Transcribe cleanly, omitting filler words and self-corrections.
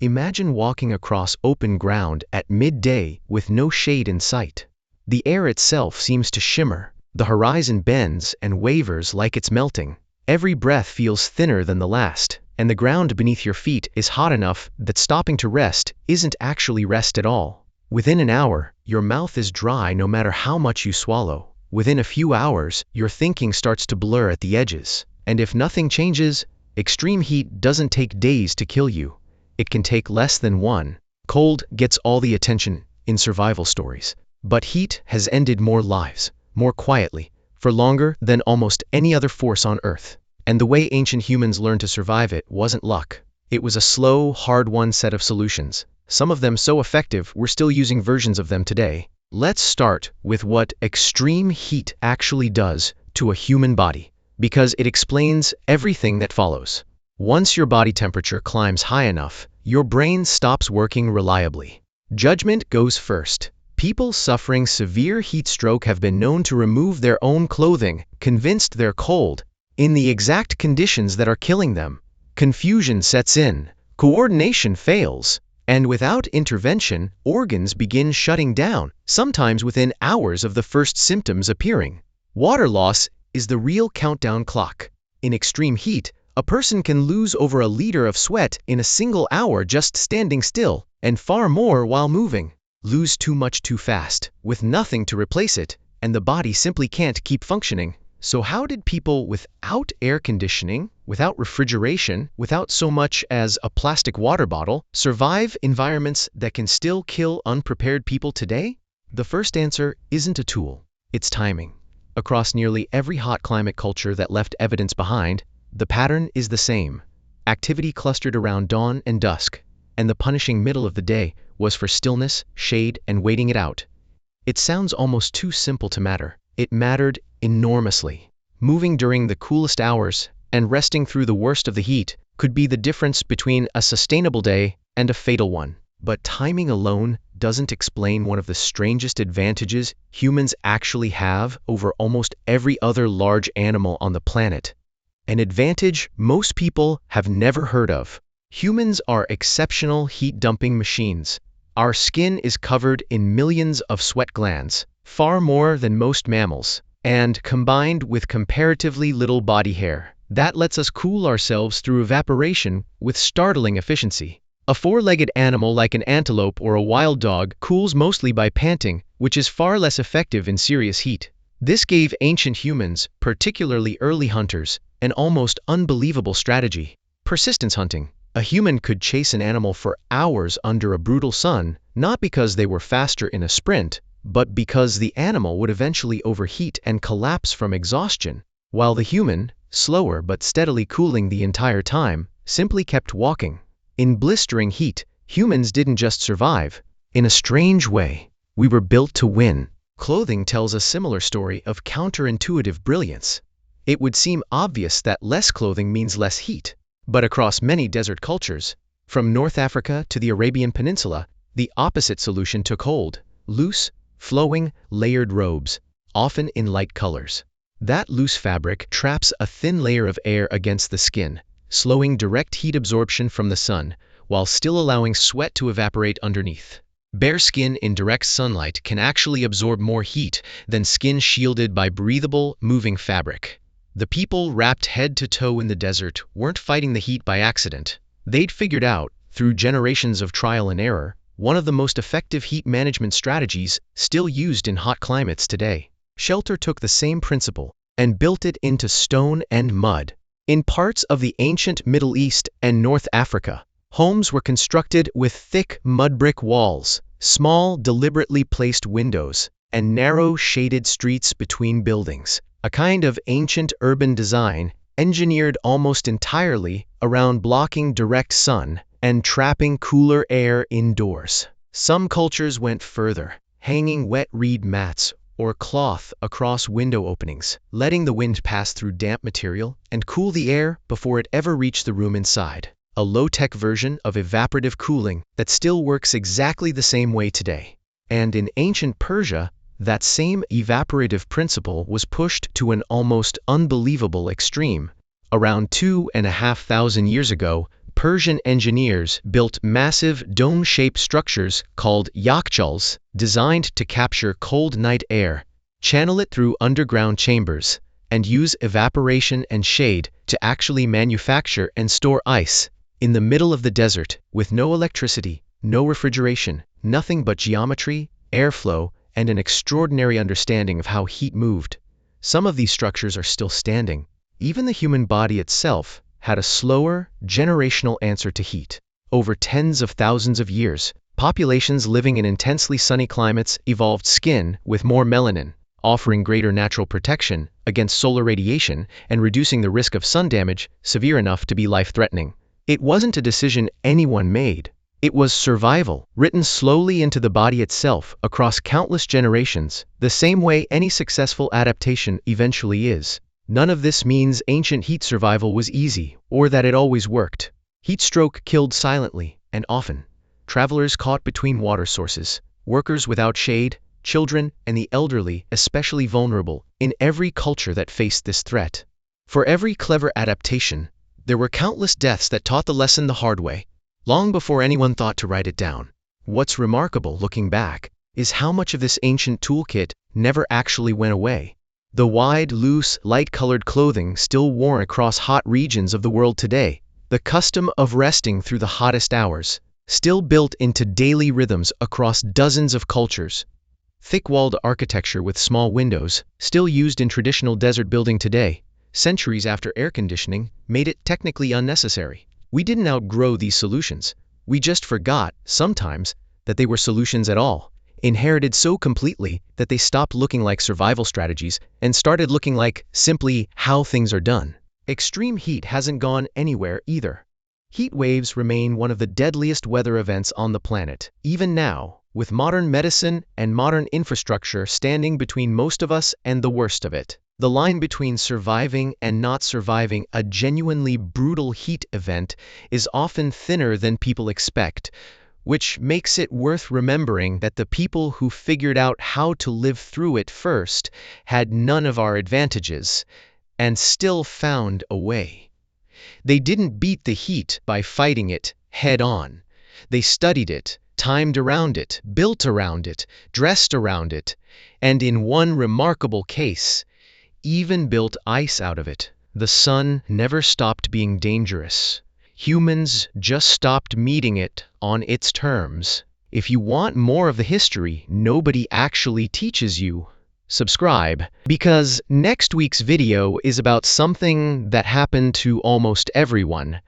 Imagine walking across open ground at midday with no shade in sight. The air itself seems to shimmer, the horizon bends and wavers like it's melting. Every breath feels thinner than the last, and the ground beneath your feet is hot enough that stopping to rest isn't actually rest at all. Within an hour, your mouth is dry no matter how much you swallow. Within a few hours, your thinking starts to blur at the edges. And if nothing changes, extreme heat doesn't take days to kill you. It can take less than one. Cold gets all the attention in survival stories. But heat has ended more lives, more quietly, for longer than almost any other force on Earth. And the way ancient humans learned to survive it wasn't luck. It was a slow, hard-won set of solutions. Some of them so effective, we're still using versions of them today. Let's start with what extreme heat actually does to a human body, because it explains everything that follows. Once your body temperature climbs high enough, your brain stops working reliably. Judgment goes first. People suffering severe heat stroke have been known to remove their own clothing, convinced they're cold, in the exact conditions that are killing them. Confusion sets in, coordination fails, and without intervention, organs begin shutting down, sometimes within hours of the first symptoms appearing. Water loss is the real countdown clock. In extreme heat, a person can lose over a liter of sweat in a single hour just standing still, and far more while moving. Lose too much too fast, with nothing to replace it, and the body simply can't keep functioning. So how did people without air conditioning, without refrigeration, without so much as a plastic water bottle, survive environments that can still kill unprepared people today? The first answer isn't a tool, it's timing. Across nearly every hot climate culture that left evidence behind, the pattern is the same. Activity clustered around dawn and dusk, and the punishing middle of the day was for stillness, shade, and waiting it out. It sounds almost too simple to matter. It mattered enormously. Moving during the coolest hours and resting through the worst of the heat could be the difference between a sustainable day and a fatal one. But timing alone doesn't explain one of the strangest advantages humans actually have over almost every other large animal on the planet. An advantage most people have never heard of. Humans are exceptional heat-dumping machines. Our skin is covered in millions of sweat glands, far more than most mammals, and combined with comparatively little body hair, that lets us cool ourselves through evaporation with startling efficiency. A four-legged animal like an antelope or a wild dog cools mostly by panting, which is far less effective in serious heat. This gave ancient humans, particularly early hunters, an almost unbelievable strategy: persistence hunting. A human could chase an animal for hours under a brutal sun, not because they were faster in a sprint, but because the animal would eventually overheat and collapse from exhaustion, while the human, slower but steadily cooling the entire time, simply kept walking. In blistering heat, humans didn't just survive. In a strange way, we were built to win. Clothing tells a similar story of counterintuitive brilliance. It would seem obvious that less clothing means less heat, but across many desert cultures, from North Africa to the Arabian Peninsula, the opposite solution took hold: loose, flowing, layered robes, often in light colors. That loose fabric traps a thin layer of air against the skin, slowing direct heat absorption from the sun, while still allowing sweat to evaporate underneath. Bare skin in direct sunlight can actually absorb more heat than skin shielded by breathable, moving fabric. The people wrapped head to toe in the desert weren't fighting the heat by accident. They'd figured out, through generations of trial and error, one of the most effective heat management strategies still used in hot climates today. Shelter took the same principle and built it into stone and mud. In parts of the ancient Middle East and North Africa, homes were constructed with thick mud brick walls, small, deliberately placed windows, and narrow, shaded streets between buildings. A kind of ancient urban design engineered almost entirely around blocking direct sun and trapping cooler air indoors. Some cultures went further, hanging wet reed mats or cloth across window openings, letting the wind pass through damp material and cool the air before it ever reached the room inside. A low-tech version of evaporative cooling that still works exactly the same way today. And in ancient Persia, that same evaporative principle was pushed to an almost unbelievable extreme. Around 2,500 years ago, Persian engineers built massive dome-shaped structures called yakhchals, designed to capture cold night air, channel it through underground chambers, and use evaporation and shade to actually manufacture and store ice. In the middle of the desert, with no electricity, no refrigeration, nothing but geometry, airflow, and an extraordinary understanding of how heat moved. Some of these structures are still standing. Even the human body itself had a slower, generational answer to heat. Over tens of thousands of years, populations living in intensely sunny climates evolved skin with more melanin, offering greater natural protection against solar radiation and reducing the risk of sun damage severe enough to be life-threatening. It wasn't a decision anyone made. It was survival, written slowly into the body itself across countless generations, the same way any successful adaptation eventually is. None of this means ancient heat survival was easy, or that it always worked. Heat stroke killed silently, and often. Travelers caught between water sources, workers without shade, children, and the elderly, especially vulnerable, in every culture that faced this threat. For every clever adaptation, there were countless deaths that taught the lesson the hard way, long before anyone thought to write it down. What's remarkable, looking back, is how much of this ancient toolkit never actually went away. The wide, loose, light-colored clothing still worn across hot regions of the world today, the custom of resting through the hottest hours, still built into daily rhythms across dozens of cultures. Thick-walled architecture with small windows, still used in traditional desert building today, centuries after air conditioning made it technically unnecessary. We didn't outgrow these solutions. We just forgot, sometimes, that they were solutions at all. Inherited so completely that they stopped looking like survival strategies and started looking like simply how things are done. Extreme heat hasn't gone anywhere either. Heat waves remain one of the deadliest weather events on the planet. Even now, with modern medicine and modern infrastructure standing between most of us and the worst of it. The line between surviving and not surviving a genuinely brutal heat event is often thinner than people expect, which makes it worth remembering that the people who figured out how to live through it first had none of our advantages, and still found a way. They didn't beat the heat by fighting it head-on. They studied it, timed around it, built around it, dressed around it, and in one remarkable case, even built ice out of it. The sun never stopped being dangerous. Humans just stopped meeting it on its terms. If you want more of the history nobody actually teaches you, subscribe, because next week's video is about something that happened to almost everyone,